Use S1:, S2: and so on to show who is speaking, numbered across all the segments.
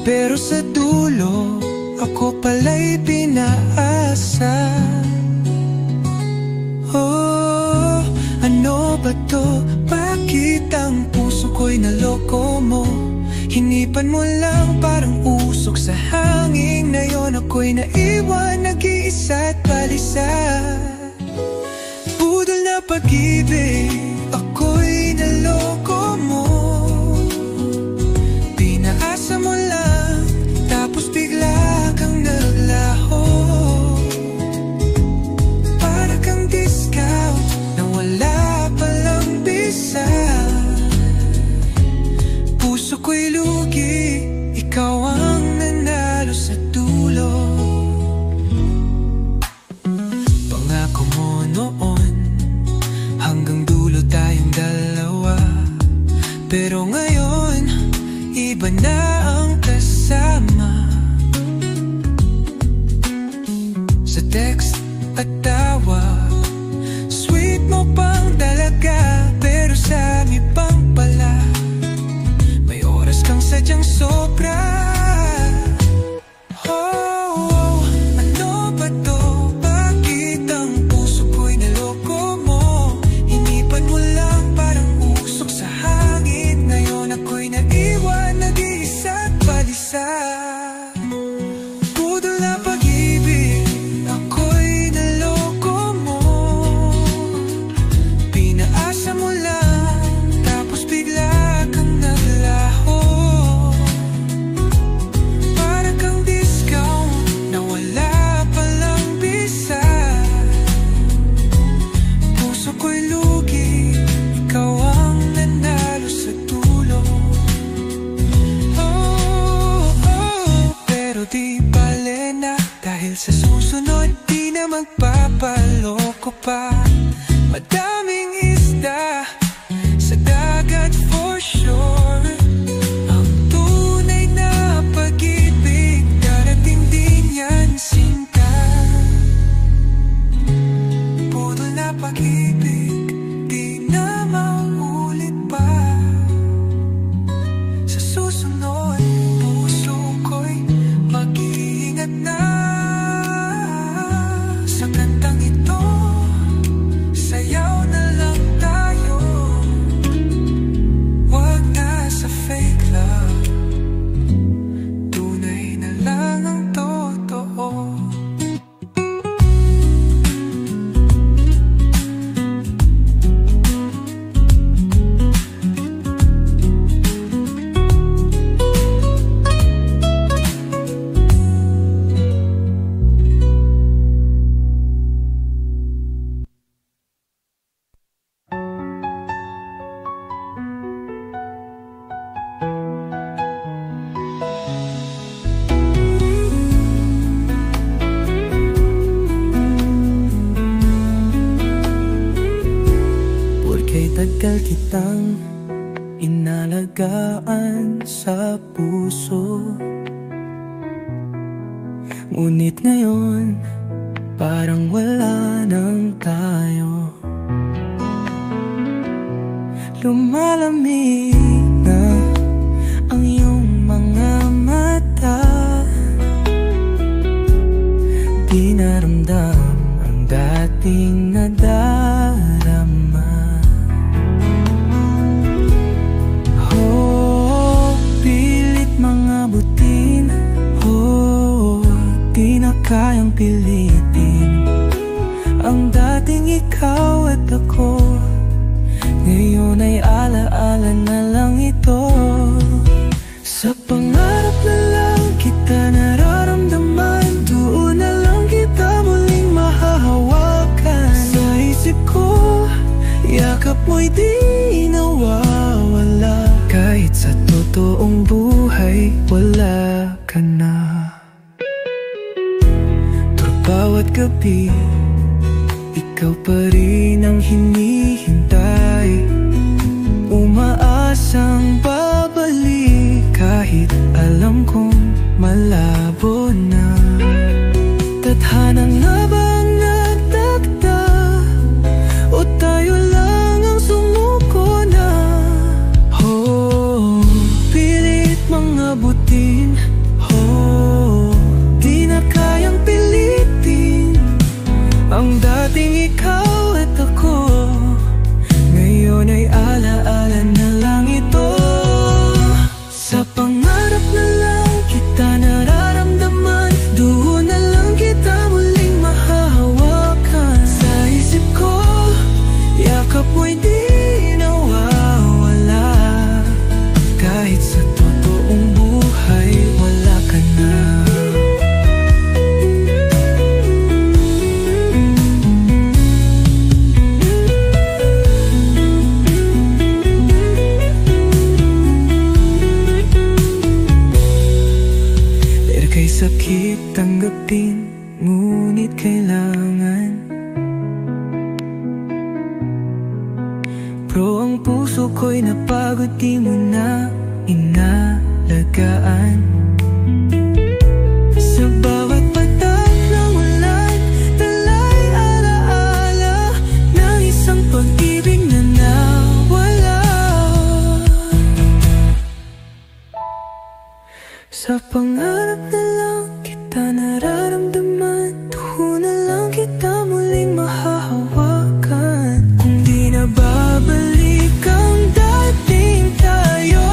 S1: Pero sa dulo, ako pala'y pinaasa. Oh, ano ba to? Bakit ang puso ko'y naloko mo? Hinipan mo lang parang usok sa hangin. Ngayon ako'y naiwan, nag-iisa at balisa. Budol na pag-ibig, ako'y naloko mo. Pinaasa mo lang, tapos bigla kang naglaho. Para kang discount na wala palang bisa. Puso ko'y lugi, ikaw ang nanalo sa dulo. Pangako mo noon, hanggang dulo tayong dalawa. Pero ngayon, iba na ang kasama. Sa text at tawag, sweet mo pang dalaga. Pero sa amin pang pala, may oras kang sadyang sobra. Oh, ano ba to? Bakit ang puso ko'y naloko mo? Hinipan mo lang parang usok sa hangin. Ngayon ako'y naiwan, nag-iisa at balisa. Budol na pag-ibig, ako'y naloko mo. Pinaasa mo lang, tapos bigla kang naglaho. Para kang discount na wala palang bisa. Puso ko'y lugi, ikaw ang nanalo sa dulo. Oh, oh, pero di bale na, dahil sa susunod di na magpapaloko pa. Madaming isda sa dagat for sure. Ang tunay na pag-ibig, darating din yan sinta. Budol na pag-ibig, di na maulit pa. Sa susunod, puso ko'y mag-iingat na. Sa kantang ito, sayaw na lang tayo. Wag na sa fake love, tunay na lang ang totoo. Porka'y tagal kitang inalagaan sa puso, ngunit ngayon parang wala nang tayo. Lumalamig na ang iyong mga mata, di naramdam ang dating nadarama. Oh, pilit mga butin, oh, di na kayang pilitin ang dating ikaw at ako. Ngayon ay alaala na lang ito. Sa pangarap na lang kita nararamdaman, doon na lang kita muling mahahawakan. Sa isip ko, yakap mo'y di nawawala. Kahit sa totoong buhay, wala ka na. Pero bawat gabi, ikaw pa rin ang hinihintay. Umaasang babalik kahit alam kong malabo na. Tadhana nga ba ang nagtakda, o tayo lang ang sumuko na? Oh, pilit mga butin, ikaw at ako, ngayon ay alaala na lang ito. Sa pangarap na lang kita nararamdaman, doon na lang kita muling mahahawakan. Sa isip ko, yakap mo'y di nawawala, kahit sa totoong buhay wala ka na. Sakit tanggapin, ngunit kailangan. Pero ang puso ko'y napagod, di mo na inalagaan. Sa bawat patak ng ulan, tala'y alaala ng isang pag-ibig na nawala. Sa pangarap na lang kita nararamdaman, doon na lang kita muling mahahawakan. Kung di na babalik ang dating tayo,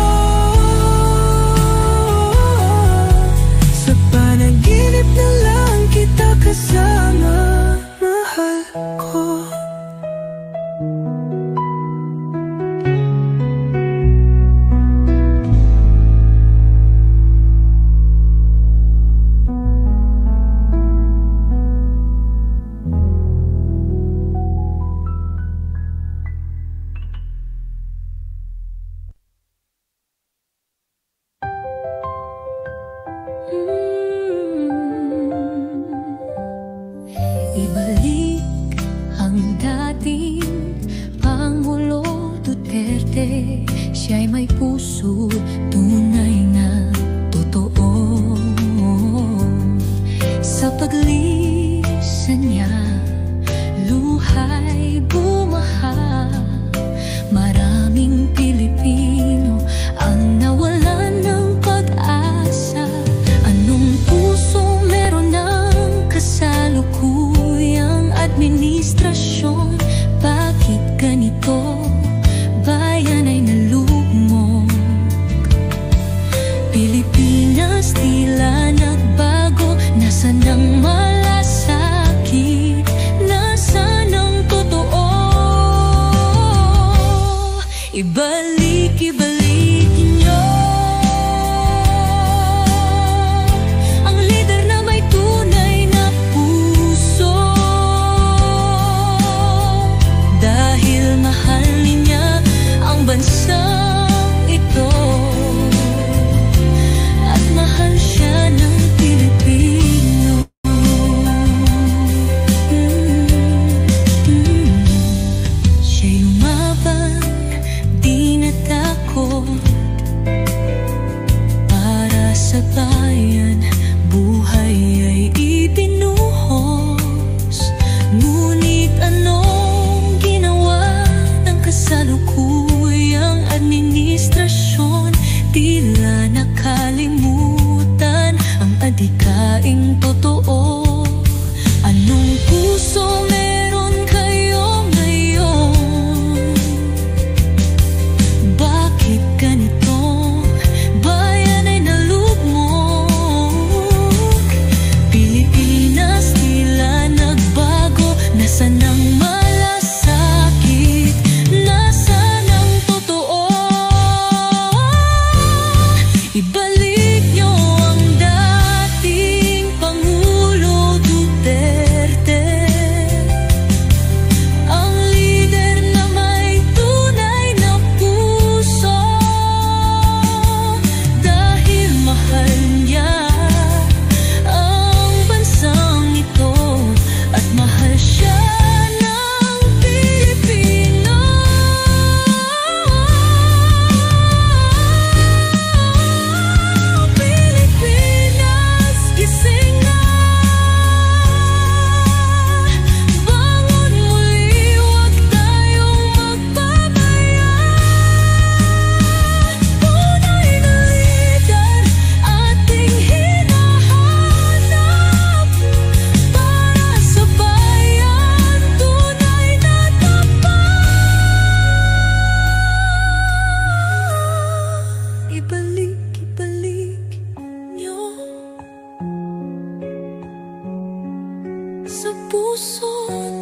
S1: sa panaginip na lang kita kasama, mahal ko.
S2: Ibalik ang dating Pangulo Duterte, siya'y may puso, tunay na totoo. Sa paglisan niya, luhay bumaha. Maraming Pilipino ang nawalan ng pag-asa. Anong puso meron ng kasalukuyang administrasyon? Bakit ganito? Bayan ay nalugmok. Pilipinas tila nagbago. Nasaan ang malasakit? Nasaan ang totoo? Ibalik niyo ang lider na may tunay na puso, dahil mahal niya ang bansang ito at mahal siya ng Pilipino. Siya'y umabang, di na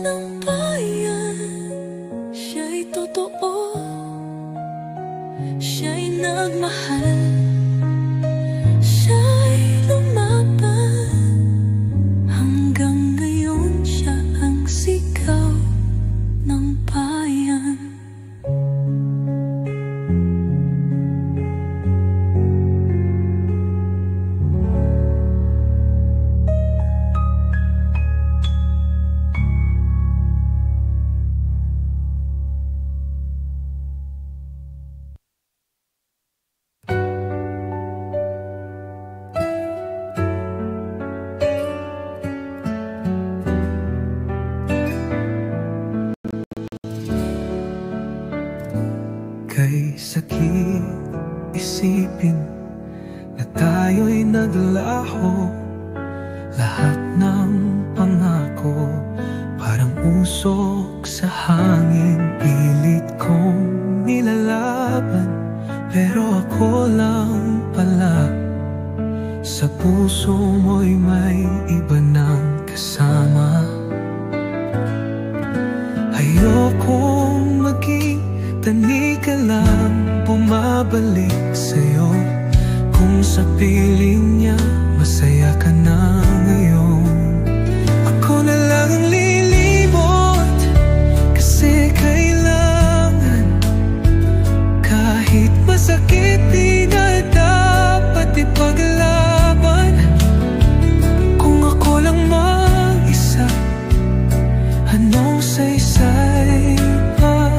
S2: ng bayan. Siya'y totoo, siya'y nagmahal, siya'y lumaban. Hanggang ngayon siya ang sigaw ng bayan.
S1: Kay sakit isipin na tayo'y naglaho. Lahat ng pangako parang usok sa hangin. Pilit kong nilalaban, pero ako lang pala. Sa puso mo'y may iba ng kasama. Ayokong maging tani ka lang, bumabalik sa'yo. Kung sa piling niya, masaya ka na ngayon. Ako na lang ang lilimot, kasi kailangan. Kahit masakit, di na dapat ipaglaban. Kung ako lang mag-isa, anong saysay pa?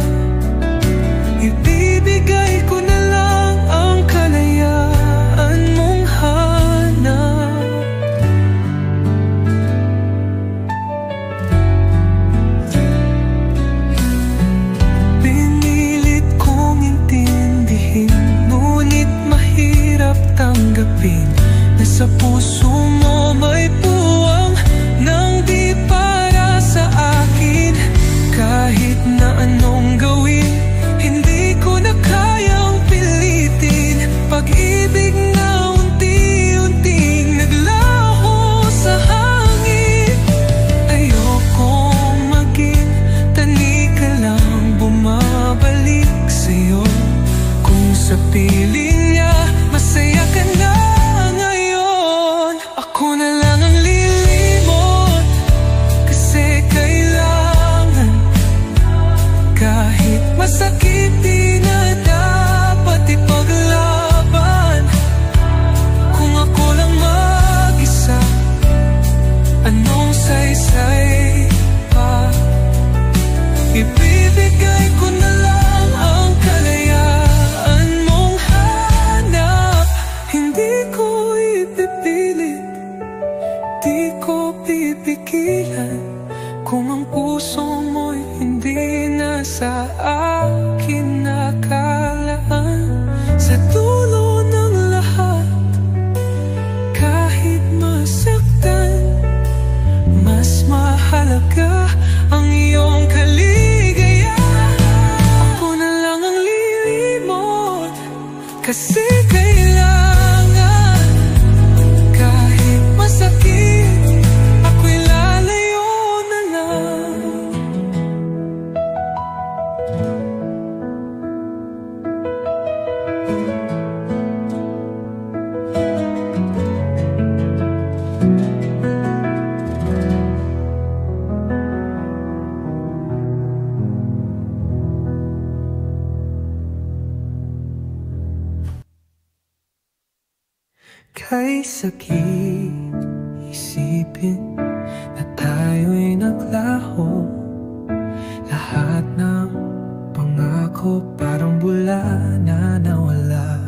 S1: Ibibigay ko na lang ang kalayaan mong hanap. Pinilit kong intindihin, ngunit mahirap tanggapin na sa puso mo may puwang nang di para sa akin. Kahit na anong gawin, hindi ko na kayang pilitin. Pag-ibig na unti-unting naglaho sa hangin. Ayokong maging tani ka lang, bumabalik sa'yo. Kung sa piling niya, masaya ka na ngayon. Ako na lang ang lilimot, kasi kailangan. Kahit masakit, di na dapat ipaglaban. Kung ako lang mag-isa, anong saysay pa? Ibibigay ko na lang ang kalayaan mong hanap. Hindi ko ipipilit, di ko pipigilan. Kung ang puso mo'y hindi na sa akin nakalaan. Sa dulo ng lahat, kahit masaktan, mas mahalaga ang iyong kaligayahan. Ako na lang ang lilimot, kasi kailangan. Kahit masakit, ako'y lalayo na lang. Kay sakit isipin na tayo'y naglaho. Lahat ng pangako parang bula na nawala.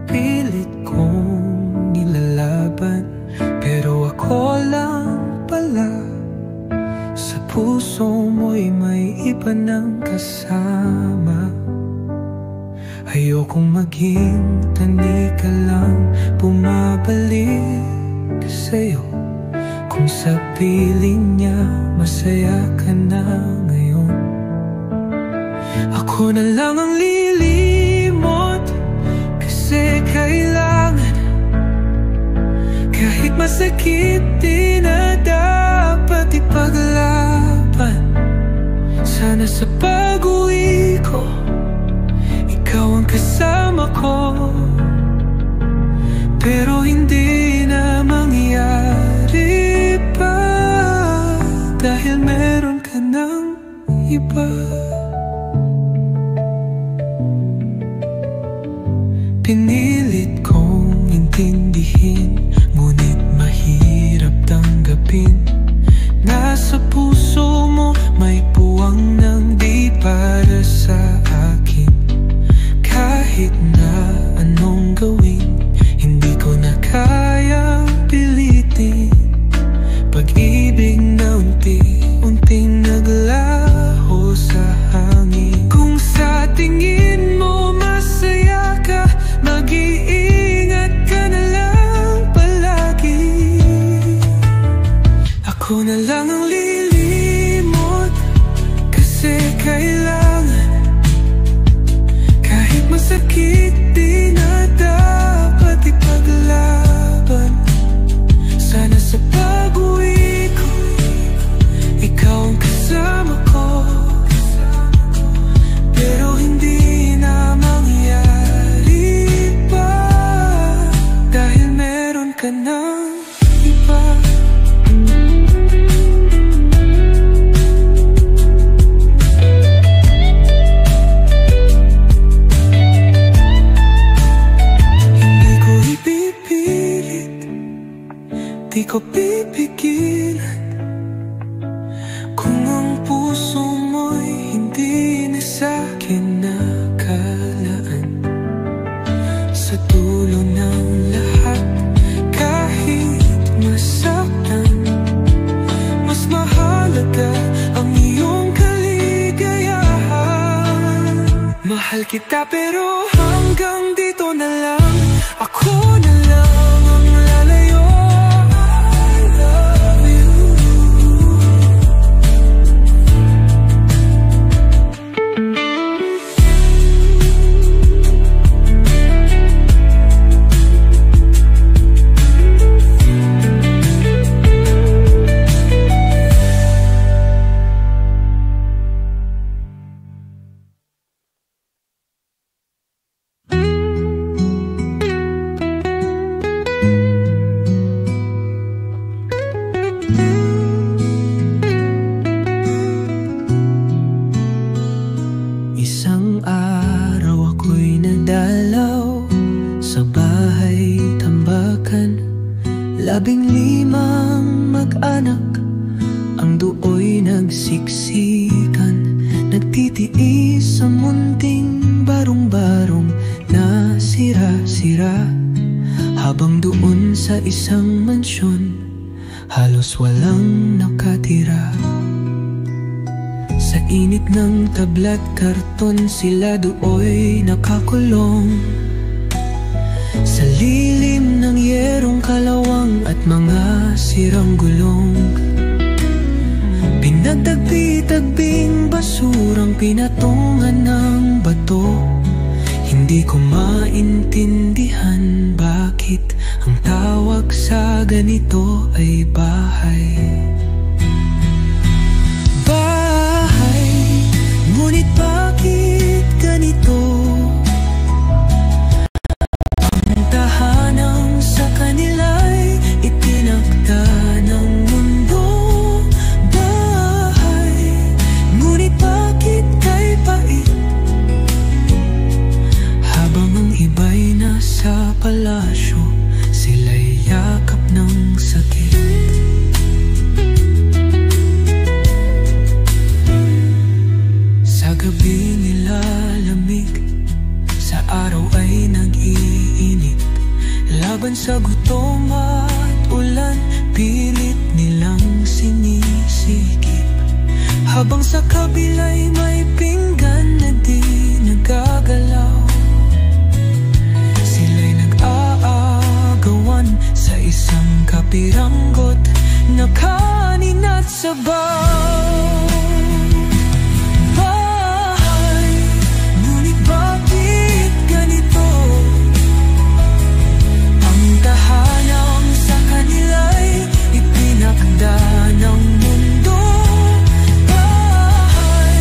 S1: Pilit kong nilalaban, pero ako lang pala. Sa puso mo'y may iba ng kasama. Ayokong maging tani ka lang, bumabalik sa'yo. Kung sa piling niya, masaya ka na ngayon. Ako na lang ang lilimot, kasi kailangan. Kahit masakit, di na dapat ipaglaban. sa pag-uwi ko, ikaw ang kasama ko. Pero hindi na mangyari pa, dahil meron ka ng iba. Pinilit kong intindihin, ngunit mahirap tanggapin. Nasa puso mo may puwang ng di para sa akin. Kahit na anong gawin, hindi ko na kayang pilitin. Pag-ibig na unti-unting naglaho sa hangin. Kung sa tingin mo masaya ka, mag-iingat ka na lang palagi. Ako na lang ang lilimot, kasi kailangan. Kahit masakit, di na dapat ipaglaban. Sana sa pag-uwi ko, ikaw ang kasama ko. Pero hindi na mangyari pa, dahil meron ka ng iba. Hindi ko ipipilit, di ko pipigilan. Kung ang puso mo'y hindi na sa'kin nakalaan. Sa dulo ng lahat, kahit masaktan, mas mahalaga ang iyong kaligayahan. Mahal kita pero hanggang dito na lang. Ako na lang ang lalayo. I love you. Isang araw ako'y nadalaw sa bahay tambakan. 15 mag-anak ang do'y nagsiksikan. Nagtitiis sa munting barong-barong na sira-sira. Habang doon sa isang mansyon, halos walang nakatira. Sa init ng tablat karton sila do'y nakakulong. Sa lilim ng yerong kalawang at mga sirang gulong. Pinagtagpi-tagbing basurang pinatungan ng bato. Hindi ko maintindihan bakit ang tawag sa ganito ay bahay. Ngunit bakit ganito? Ang tahanang sa kanila'y itinakda ng mundo. Bahay, ngunit bakit kay pait? Habang ang iba'y nasa palasyo, sila'y yakap ng sakit. Gabi nilalamig, sa araw ay nag-iinit. Laban sa gutom at ulan, pilit nilang sinisikip. Habang sa kabila'y may pinggan na di nagagalaw. Sila'y nag-aagawan sa isang kapiranggot na kanin at sabaw. Bakit ganito? Ang tahanang sa kanila'y itinakda ng mundo. Bahay,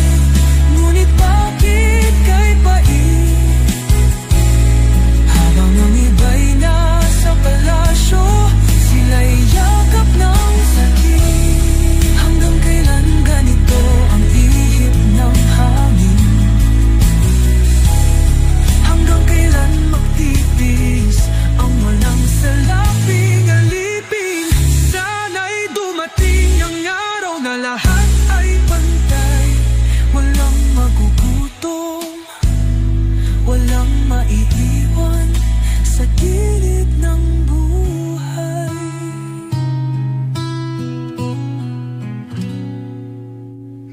S1: ay pantay. Walang magugutom, walang maiiwan sa gilid ng buhay.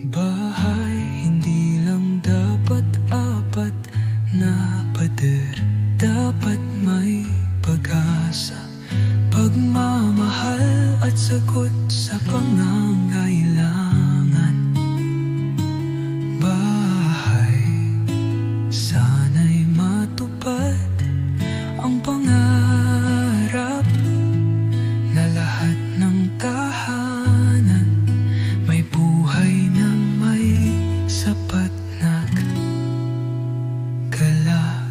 S1: Bahay, hindi lang dapat apat na pader. Dapat may pag-asa, pagmamahal at sagot sa pangangailangan. Bahay, sana'y matupad ang pangarap na lahat ng tahanan may buhay na may sapat na galak.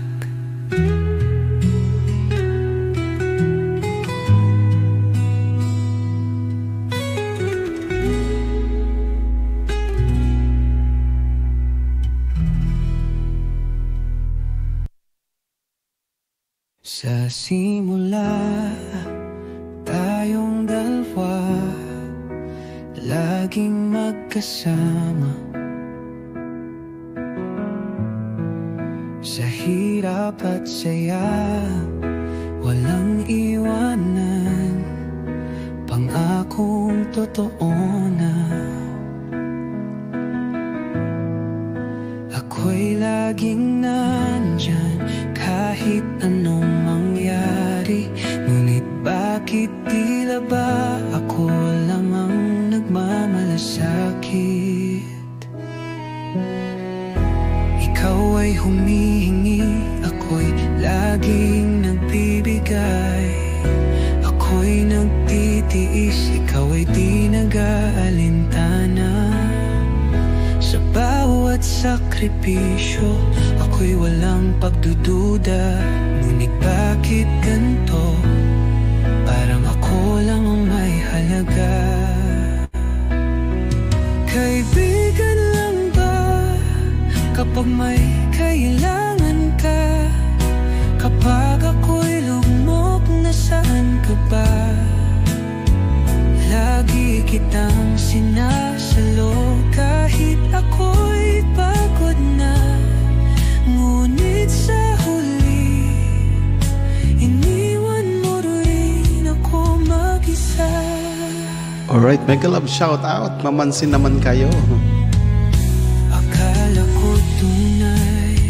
S1: Sa simula, tayong dalawa laging magkasama. Sa hirap at saya, walang iwanan. Pangakong totoo na ako'y laging nandyan kahit anong mangyari. Ngunit bakit tila ba ako lang ang nagmamalasakit? Ikaw ay humihingi, ako'y laging nagbibigay. Ako'y nagtitiis, ikaw ay di nag-aalintana. Sa bawat sakripisyo, ako'y walang pagdududa. Ngunit bakit ganito? Parang ako lang ang may halaga. Kaibigan lang ba kapag may kailangan ka? Kapag ako'y lugmok, nasaan ka ba? Lagi kitang sinasalo kahit ako'y pagod na. Ngunit sa huli, iniwan mo rin ako mag-isa.
S3: Alright, mega love shout out. Mamansin naman kayo.
S1: Akala ko tunay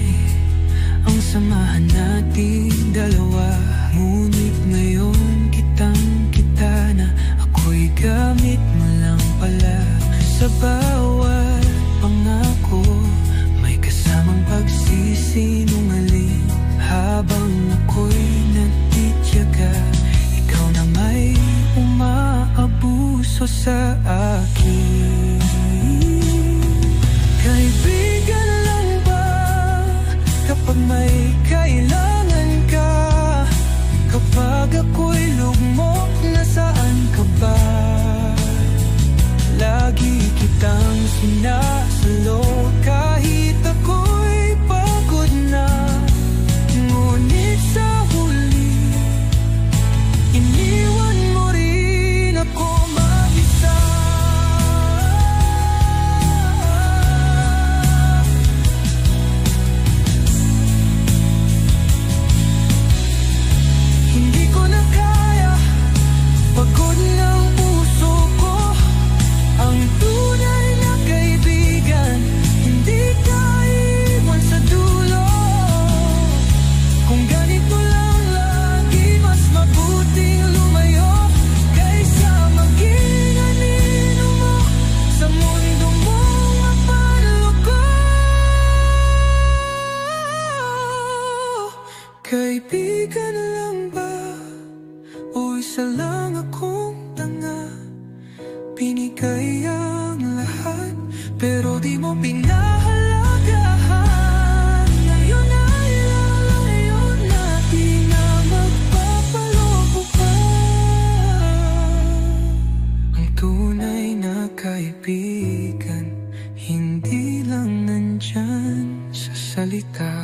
S1: ang samahan nating dalawa. Ngunit ngayon kitang-kita na ako'y gamit mo lang pala. Sa bawat pangako, may kasamang pagsisinungaling. Habang ako'y nagtitiyaga, ikaw na may umaabuso sa akin. Kaibigan lang ba kapag may kailangan ka? Kapag ako'y lugmok, nasaan ka ba? Lagi kitang sinasalo kahit ako'y pagod na. Ngunit sa huli, iniwan mo rin ako mag-isa. Hindi ko na kaya, pagod ng puso ko. Ang tunay na kaibigan, hindi ka iwan sa dulo. Kung ganito lang lagi, mas mabuting lumayo kaysa maging anino mo sa mundo mong mapanloko. Kaibigan lang ba o isa lang akong tanga? Binigay ang lahat, pero di mo pinahalagahan. Ngayon ay lalayo na, di na magpapaloko pa. Ang tunay na kaibigan, hindi lang nandyan sa salita.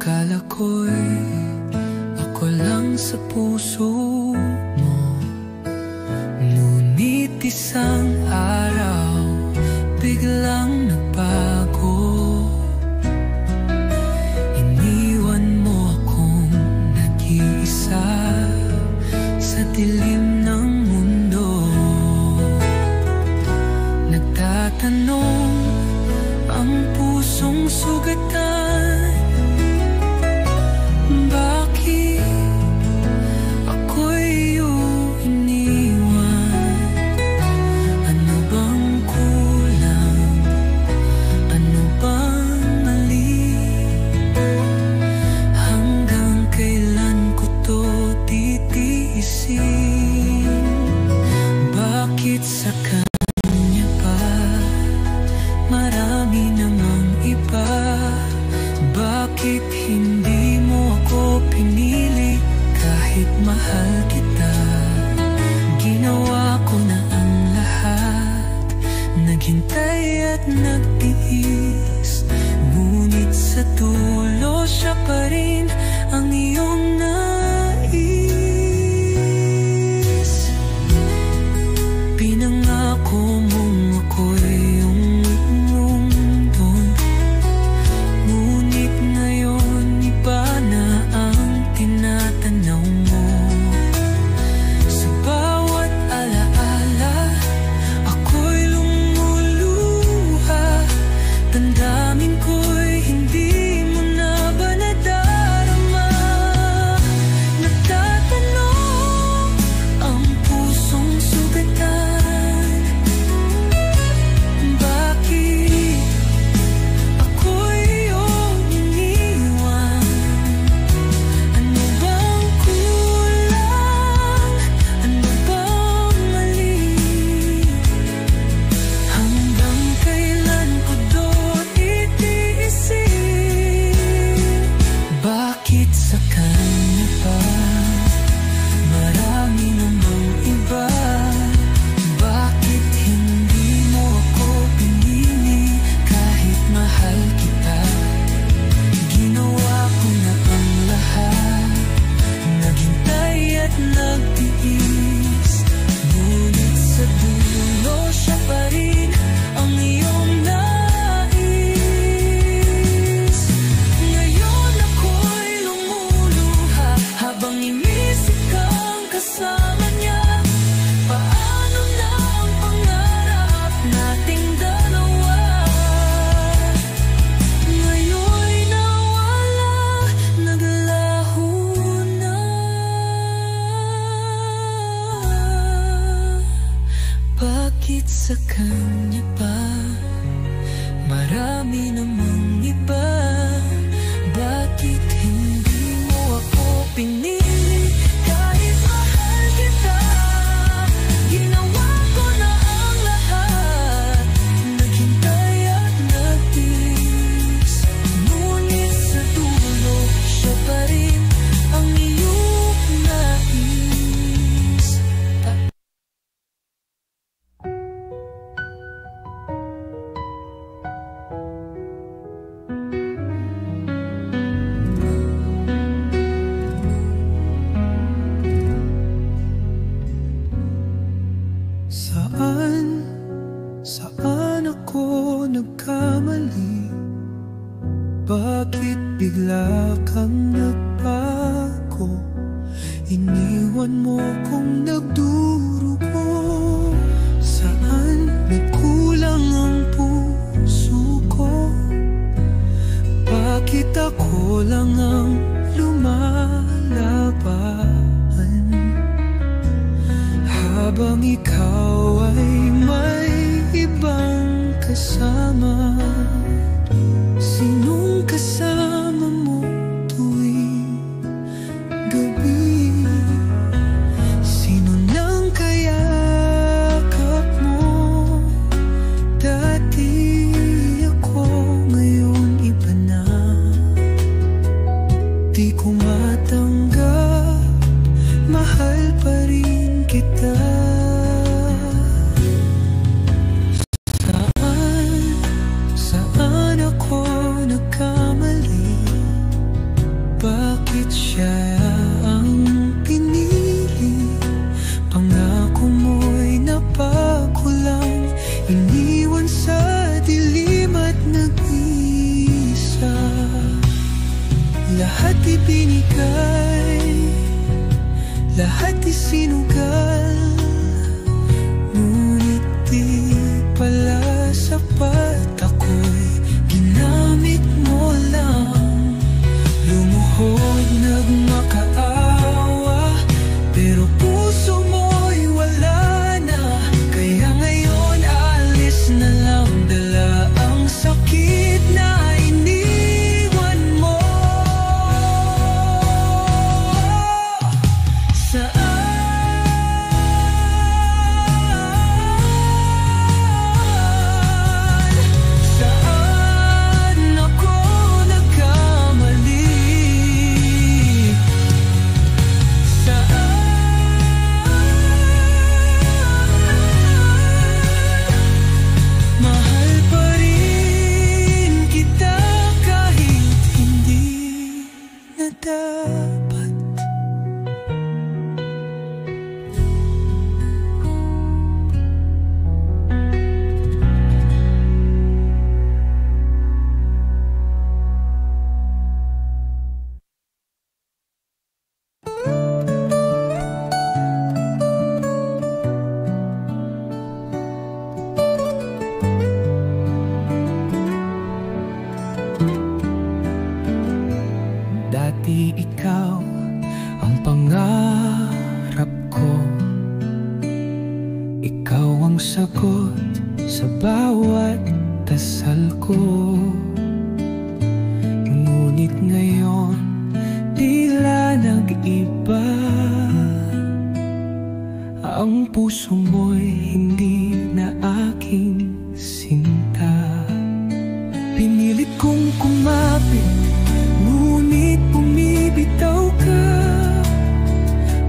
S1: Akala ko'y ako lang sa puso mo, ngunit isang araw biglang nagbago. Iniwan mo akong nag-iisa sa dilim ng mundo. Nagtatanong ang pusong sugatan, bakit ako'y iyong iniwan? Ano bang kulang? Ano bang mali? Hanggang kailan ko to titiisin? Bakit sa kanya pa marami namang iba? Bakit hindi mo ako pinili kahit mahal kita? Ginawa ko na ang lahat, naghintay at nagtiis, ngunit sa dulo siya pa rin ang iyong nais. Pinangako mong ako'y iyong mundo, ngunit ngayon iba na ang tinatanaw mo. Sa bawat alaala, ako'y lumuluha. Damdamin ko'y hindi mo na ba nadarama? Nagtatanong ang pusong sugatan, bakit ako'y iyong iniwan? Ano bang kulang? Ano bang mali? Hanggang kailan ko to titiisin? Bakit sa kanya pa marami namang iba? Bakit hindi mo ako pinili kahit mahal kita? Ginawa ko na ang lahat, naghintay at nagtiis, ngunit sa dulo siya pa rin ang iyong nais. Ngayon ako'y lumuluha habang inisip kang kasama niya. Paano na ang pangarap nating dalawa? Ngayon'y nawala, naglaho na. Bakit sa kanya pa marami namang iba? Bakit hindi mo ako pinili kahit mahal kita? Ginawa ko na ang lahat, naghintay at nagtiis, ngunit sa dulo siya pa rin ang iyong nais. Saan ako nagkamali? Bakit bigla kang nagbago? Iniwan mo kong nagdurugo. Saan nagkulang ang puso ko? Bakit ako lang ang lumalaban habang ikaw ay may ibang kasama? Sinong kasama mo tuwing gabi? Sino nang kayakap mo? Dati ako, ngayon iba na. Di ko matanggap, mahal pa rin kita. Saan ako nagkamali? lahat ibinigay, lahat isinugal, ngunit di pala sapat. Ako'y ginamit mo lang, lumuhod nagmakaawa, pero puso mo'y wala na. Kaya ngayon alis na lang, dala ang sakit na iniwan mo. Saan ako nagkamali? Mahal pa rin kita kahit hindi na dapat. Dati ikaw ang pangarap ko, ikaw ang sagot sa bawat dasal ko. Ngunit ngayon tila nag-iba, ang puso mo'y hindi na aking sinta. Pinilit kong kumapit, ngunit bumibitaw ka.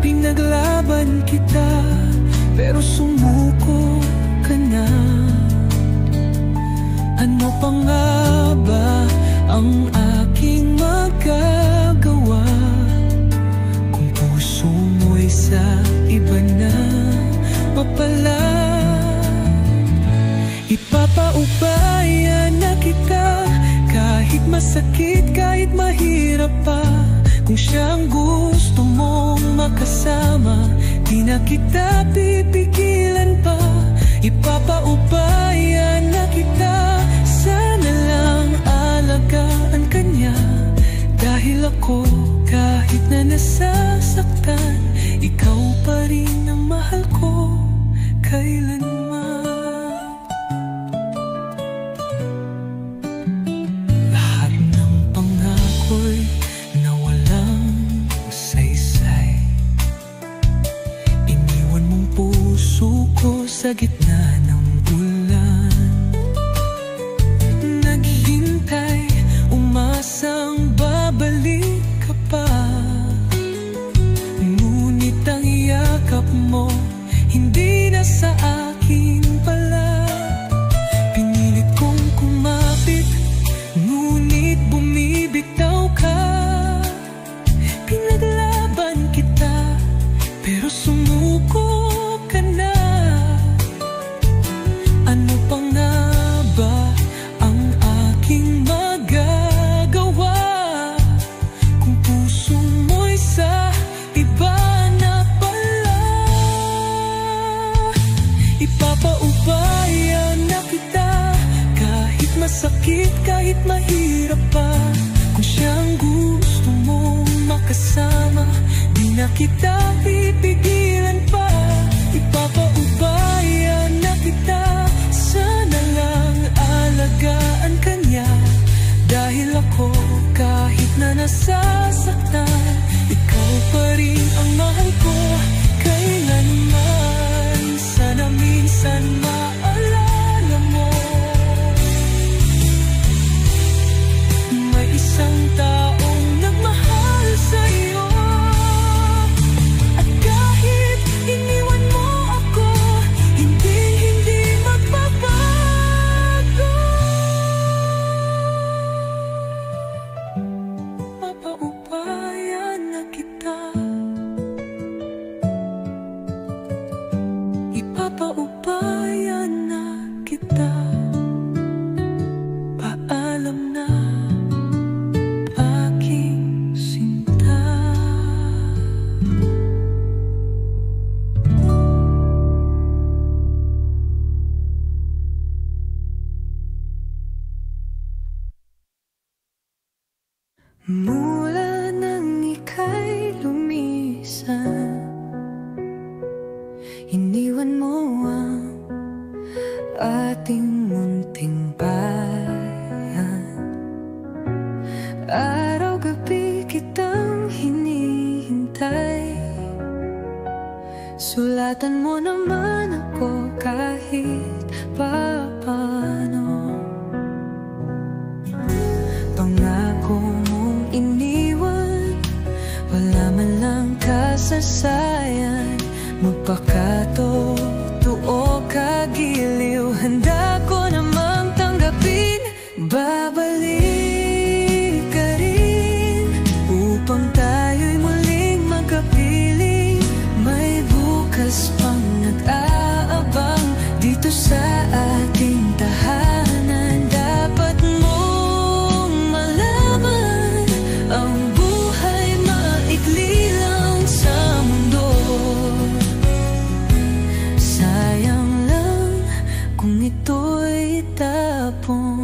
S1: Pinaglaban kita, pero sumuko ka na. Ano pa nga ba ang aking magagawa kung puso mo'y sa iba na papala? Ipapaubaya na kita, kahit masakit, kahit mahirap pa. Kung siyang gusto mong makasama, di na kita pipigilan pa. Ipapaubaya na kita, sana lang alagaan ka niya. Dahil ako kahit na nasasaktan, ikaw pa rin ang mahal ko kailanman. Sa gitna ng ulan, naghintay, umasang babalik ka pa. Ngunit ang yakap mo hindi na sa akin pala. Pinilit kong kumapit, ngunit bumibitaw ka. Pinaglaban kita, pero sumuko ka na. Ano pa nga ba ang aking magagawa kung puso mo'y sa iba na pala? Ipapaubaya na kita, kahit masakit, kahit mahirap pa. Kung siyang gusto mong makasama, di na kita pipigilan pa. Ipapaubaya na kita, sana lang alagaan ka niya. Dahil ako kahit na nasasaktan, ikaw pa rin ang mahal ko kailanman. Sana minsan maalala mo, may isang taong nagmahal sa'yo. At kahit iniwan mo ako, hindi magbabago. Papaubaya na kita,
S2: Mula nang ika'y lumisan, iniwan mo ang ating munting bayan. Araw-gabi kitang hinihintay, sulatan mo naman ako kahit papaano. Pangako mong iniwan, wala man lang kasasayan. Magpakatotoo kagiliw, handa ko namang tanggapin. Babalik ka rin upang tayo'y muling magkapiling. May bukas pang nag-aabang dito sa ating tahanan. Dapat mong malaman, ang buhay maikli lang sa mundo. Sayang lang kung ito'y itapon.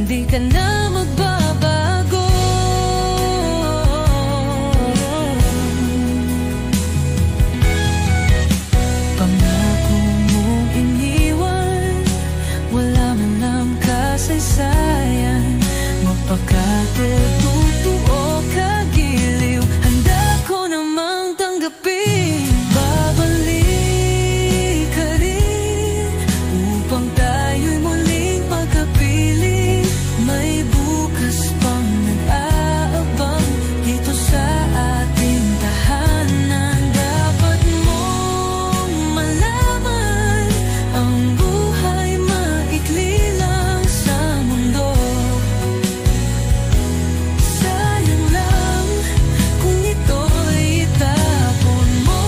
S2: Di ka na magbabago. Pangako mong iniwan, wala man lang kasaysayan. Magpakatotoo kagiliw, handa ko namang tanggapin. Babalik ka rin upang tayo'y muling magkapiling. May bukas pang nag-aabang dito sa ating tahanan. Dapat mong malaman, ang buhay maikli lang sa mundo. Sayang lang kung ito'y itapon mo.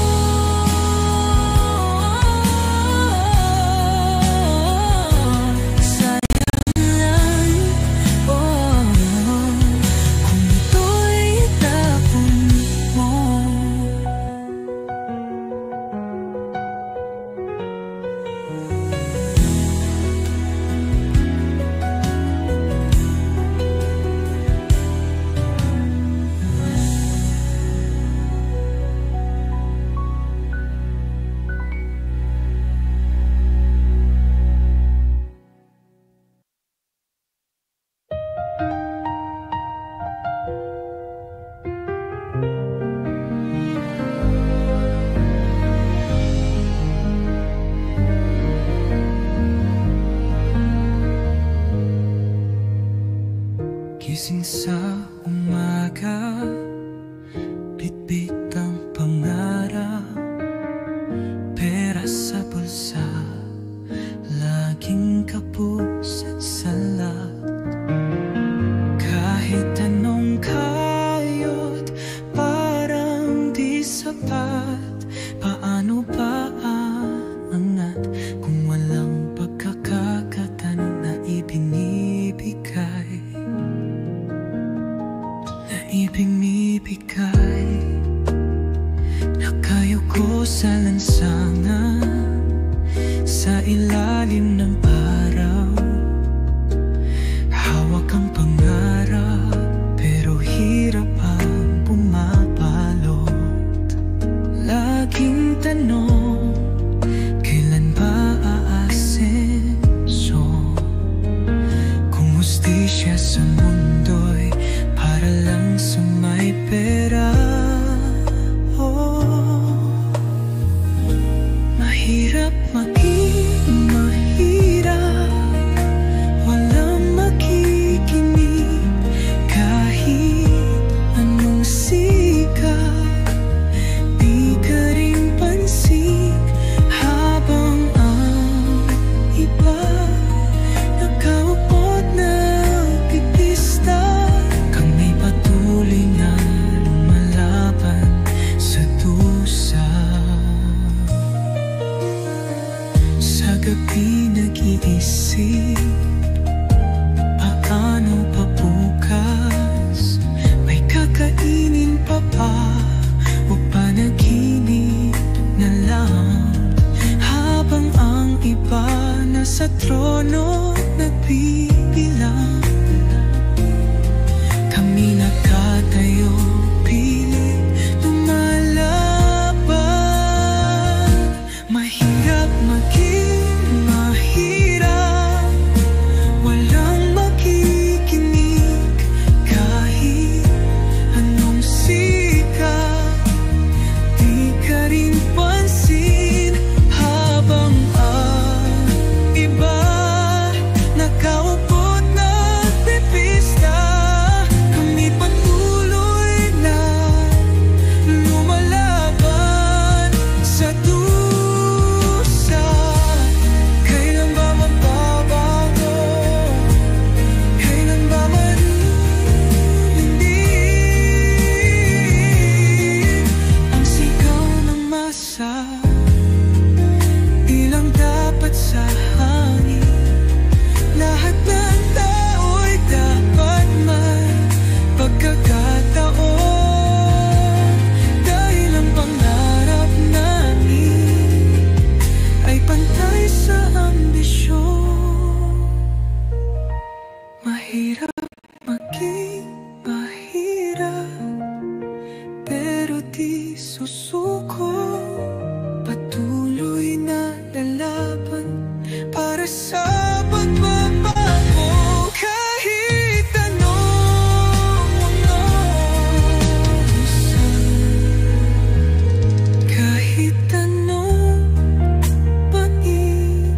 S2: Sayang lang, kung ito'y itapon mo. Gising sa umaga, bitbit ang pangarap, pera sa bulsa, laging kapos at salat. Kahit anong kayod, parang di sapat. Paano ba aangat kung walang pagkakakatan na ibinibigay? Nakayuko sa lansangan, sa ilalim ng araw. Hawak ang pangarap, pero hirap ang bumabalot. Laging tanong, kailan ba aasenso? Kung hustisya sa mundo'y para lang sa may pera. Mahirap maging mahirap, walang makikinig kahit anong sikap. Di ka rin pansin
S1: gabi nag-iisip, paano pa bukas? May kakainin pa ba? O panaginip na lang? Habang ang iba nasa trono nagbibilang, kami nakatayo pilit lumalaban. Mahirap maging mahirap, walang makikinig kahit anong sikap. Di ka rin pansin habang ang iba nakaupo't nagpipista. Kami patuloy na lumalaban sa dusa. Kailan ba magbabago? Kailan ba marinig ang sigaw ng masa? Di lang dapat sa hangin, lahat ng tao'y dapat may pagkakataon. Dahil ang pangarap namin ay pantay sa ambisyon. Mahirap maging mahirap, pero di susuko. Patuloy na lalaban para sa pagbabago. Kahit anong kahit anong pait.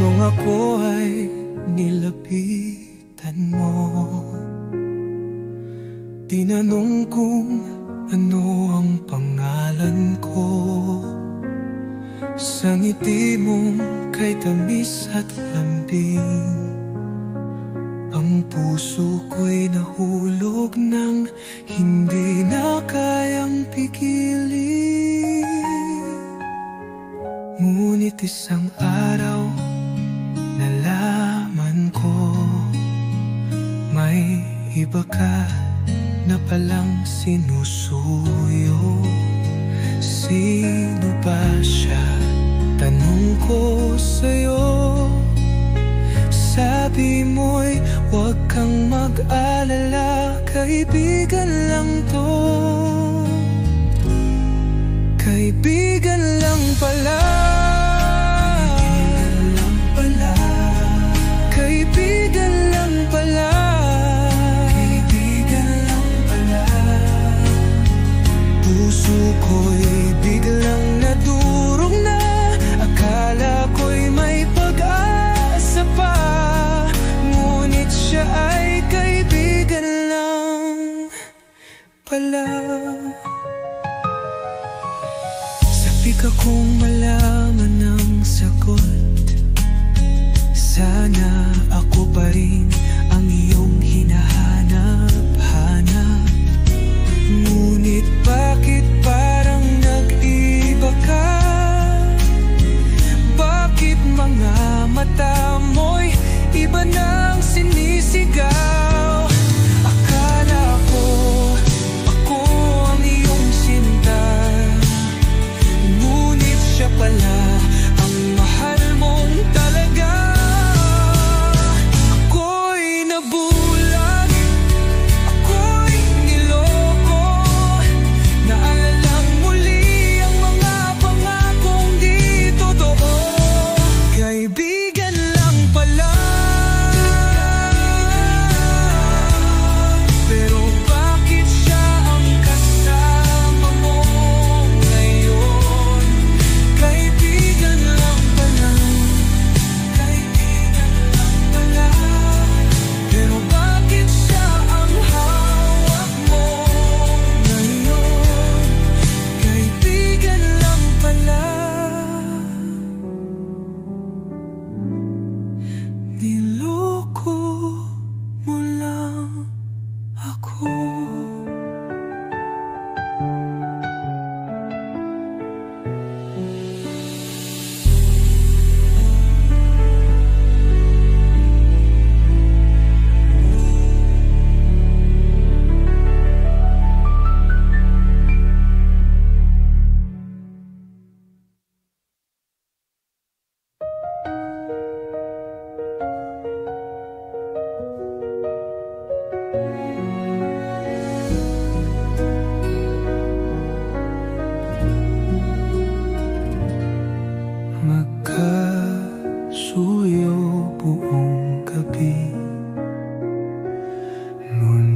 S1: Nung ako ay nilapitan mo, tinanong kung ano ang pangalan ko. Sa ngiti mong kay tamis at lambing, ang puso ko'y nahulog ng hindi na kayang pigilin. Ngunit isang araw nalaman ko, may iba ka na palang sinusuyo. Sino ba siya? Tanong ko sa'yo. Sabi mo'y huwag kang mag-alala, kaibigan lang to. Kaibigan lang pala. Kaibigan lang pala. Kaibigan lang pala. Puso ko'y biglang nadurog na, akala ko'y may pag-asa pa. Ngunit siya ay kaibigan lang pala. Sabi ka kung malaman ang sagot, sana ako pa rin ang iyong hinahanap-hanap. Ngunit bakit parang nag-iba ka? Bakit mga mata mo'y iba nang sinisigaw? Akala ko ako ang iyong sinta, ngunit siya pala ang mahal mong talaga. Ako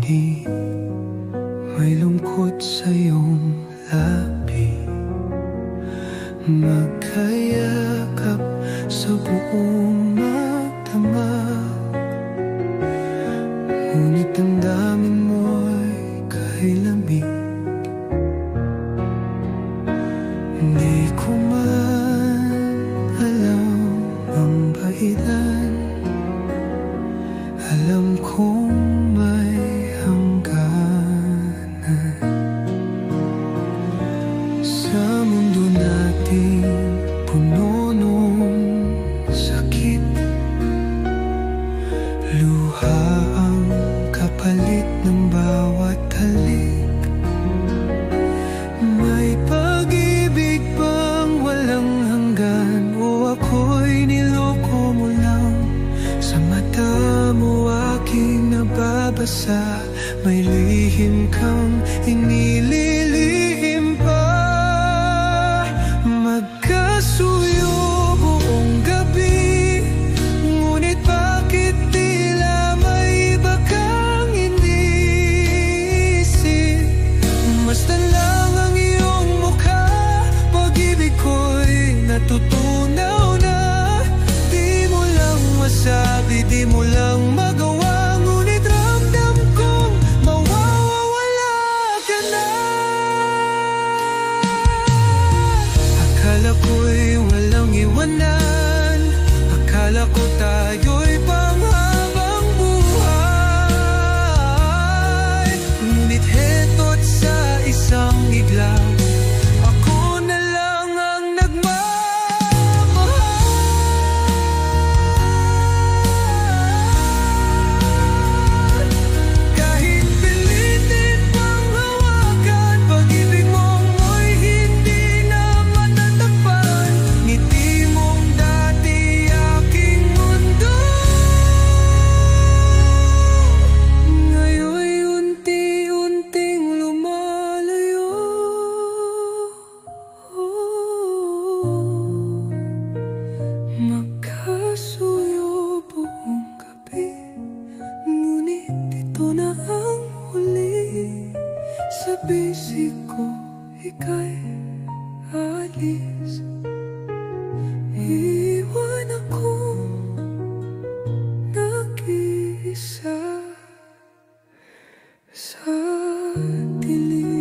S1: di may lungkot sa iyong labi. Magkayakap sa buong magdamag, ngunit ang damin mo'y kay lamig. Di ko man alam ang dahilan, alam kong may hangganan. Sa mundo natin puno nung sakit, luha ang kapalit ng bawat halik. May pag-ibig bang walang hanggan, o ako'y niloko mo lang? Sa mata mo aking nababasa, may lihim kang inililihim pa. Magkasuyo buong gabi, ngunit bakit tila may iba kang iniisip? Masdan lang ang iyong mukha, pag-ibig ko'y natutunaw na. Di mo lang masabi, di mo lang magawa, ngunit ramdam kong mawawala ka na. Akala ko'y walang iwanan, akala ko tayo'y panghabang buhay. Ngunit heto't sa isang iglang, ako na lang ang nagmamahal. Kahit pilitin pang hawakan, pag-ibig mong mo'y hindi na matatakpan. Ngiti mong dati aking mundo, ngayon'y unti-unting lumalayo. Magkasuyo buong gabi, ngunit ito na ang huli. Sa bisig ko ika'y alis, iwan akong nag-iisa sa dilim.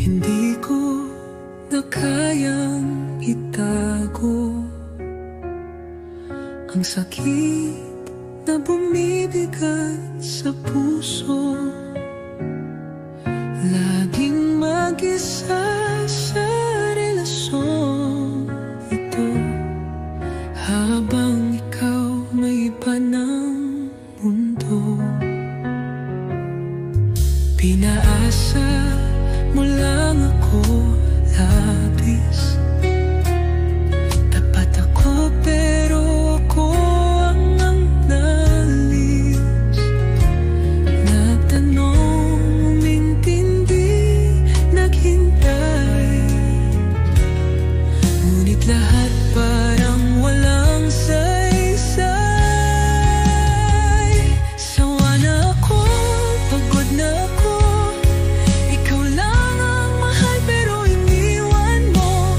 S1: Hindi ko na kayang itago ang sakit na bumibigat sa puso. Laging mag-isa sa relasyon ito, habang ikaw may iba ng mundo. Pinaasa mo lang ako labis, tapat ako pero ako ang nalis. Nagtanong, umintindi, naghintay, ngunit lahat parang walang saysay. Sawa na ako, pagod na ako, ikaw lang ang mahal pero iniwan mo.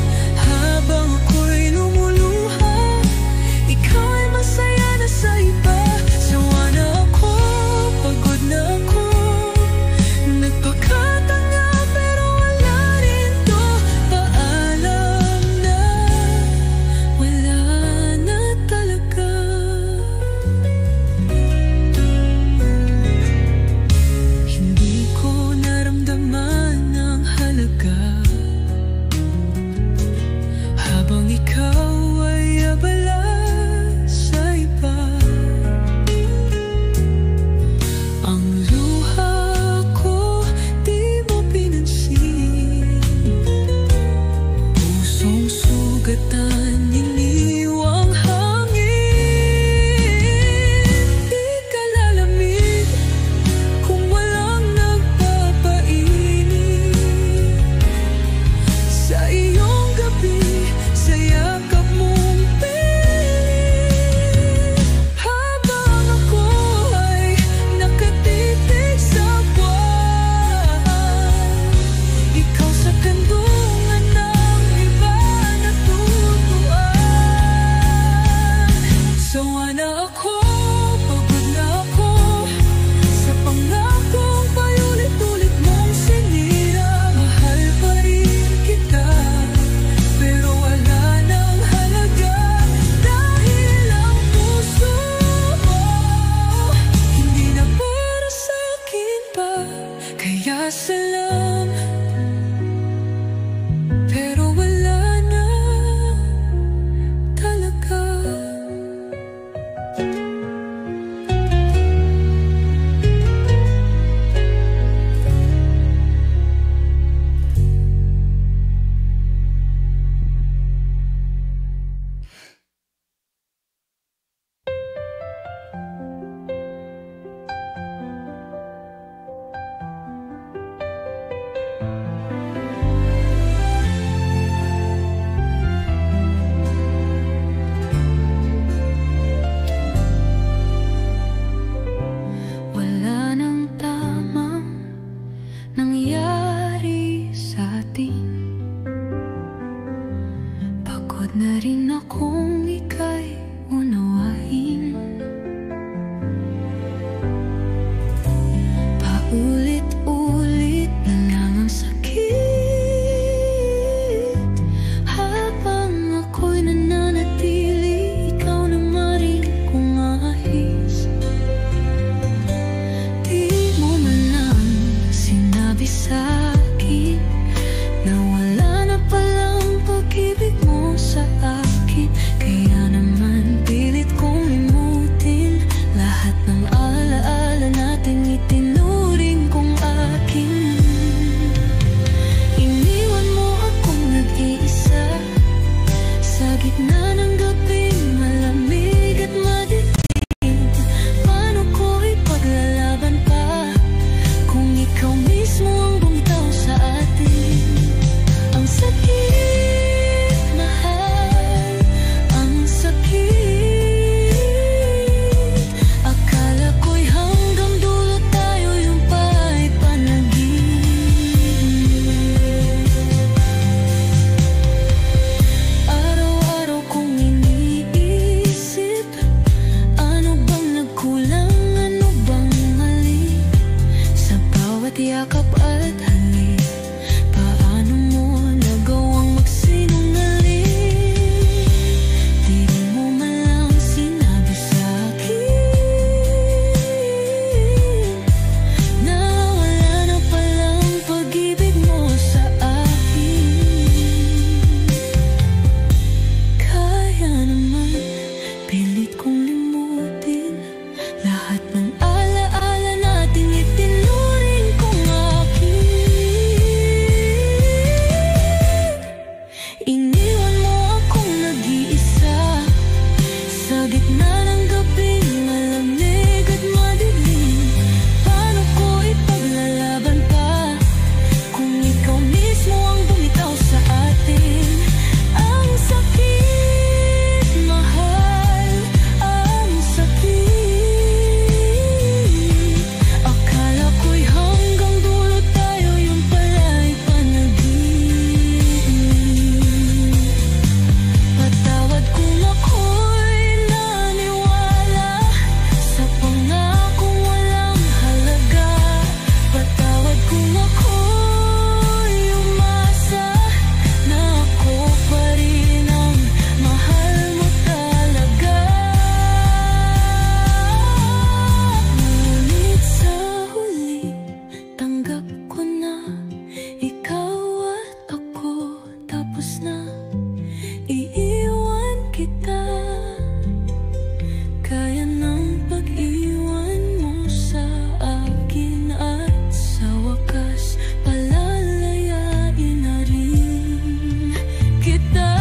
S2: Ulit-ulit na lang ang sakit. Habang ako'y nananatili, ikaw na marin kong ahis. Di mo man lang sinabi sa'kin na wala na palang pag-ibig mo sa akin. Kaya naman pilit kong limutin lahat ng alaala natin, itinuring kong akin. Iniwan mo akong nag-iisa sa gitna ng gabing malamig at madilim. Paano ko ipaglalaban pa kung ikaw mismo ang bumitaw sa atin? Ang sakit, mahal, ang sakit. Akala ko'y hanggang dulo tayo, yung pa'y panaginip. Araw-araw kong iniisip, ano bang nagkulang, ano bang mali sa bawat yakap at halik? Paano mo nagawang magsinungaling? Di mo man lang sinabi sa'kin na wala na palang pag-ibig mo sa akin. Kaya naman pilit kong limutin lahat ng alaala natin, itinuring kong akin. Iniwan mo akong nag-iisa sa gitna ng gabing malamig at madilim. Paano ko ipaglalaban pa kung ikaw mismo ang bumitaw sa atin? Ang sakit, mahal, ang sakit. Akala ko'y hanggang dulo tayo, yung pala'y panaginip. Patawad kung ako'y naniwala sa pangakong walang halaga. Patawad kung ako'y umasa na ako pa rin ang mahal mo talaga. Ngunit sa huli, tanggap ko na ikaw at ako tapos na. Iiwan kita, kaya ng pag-iwan mo sa akin, at sa wakas palalayain na rin kita.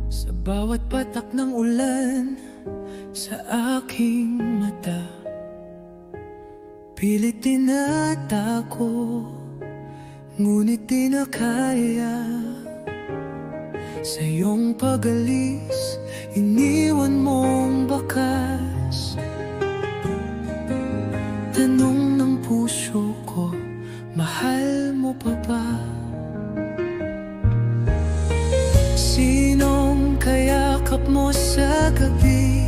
S1: Sa bawat patak ng ulan sa aking mata, pilit tinatako, ngunit di na kaya. Sa iyong pag-alis, iniwan mong bakas. Tanong ng puso ko, mahal mo pa ba? Sinong kayakap mo sa gabi?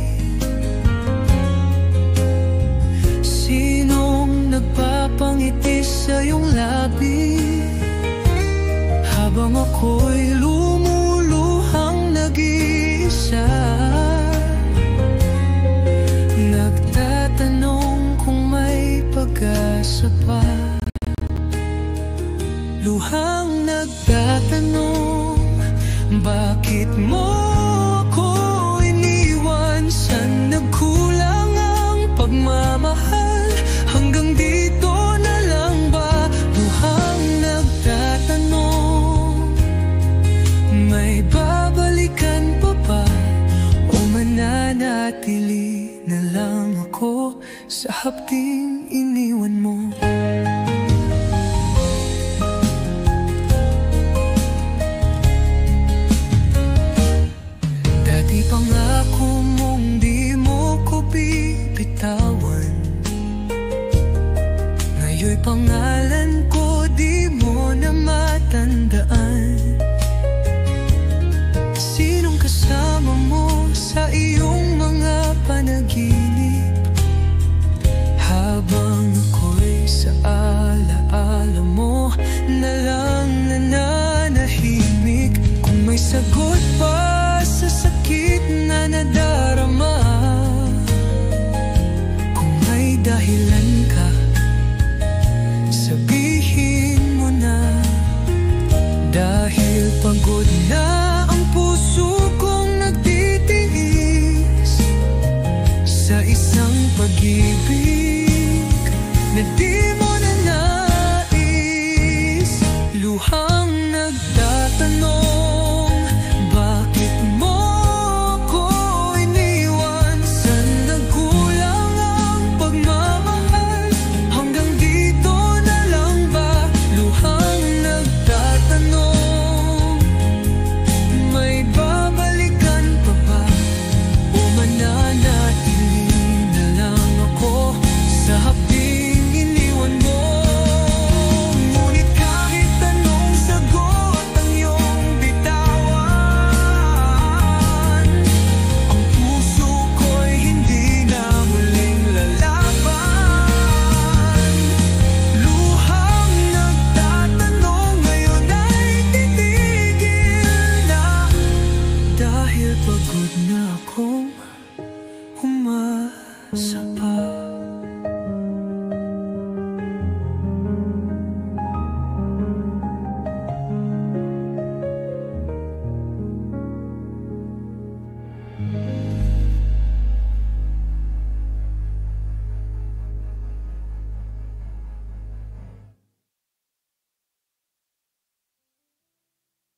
S1: Sinong nagpapangiti sa iyong labi? Habang ako'y lumuluhang nag-iisa, nagtatanong kung may pag-asa pa. Luhang nagtatanong, bakit mo ako iniwan? Saan nagkulang ang pagmamahal? Hanggang dito na lang ba? Luhang nagtatanong, hapding iniwan mo. Dati pangako mong di mo ko bibitawan, ngayon'y pangalan ko di mo na matandaan.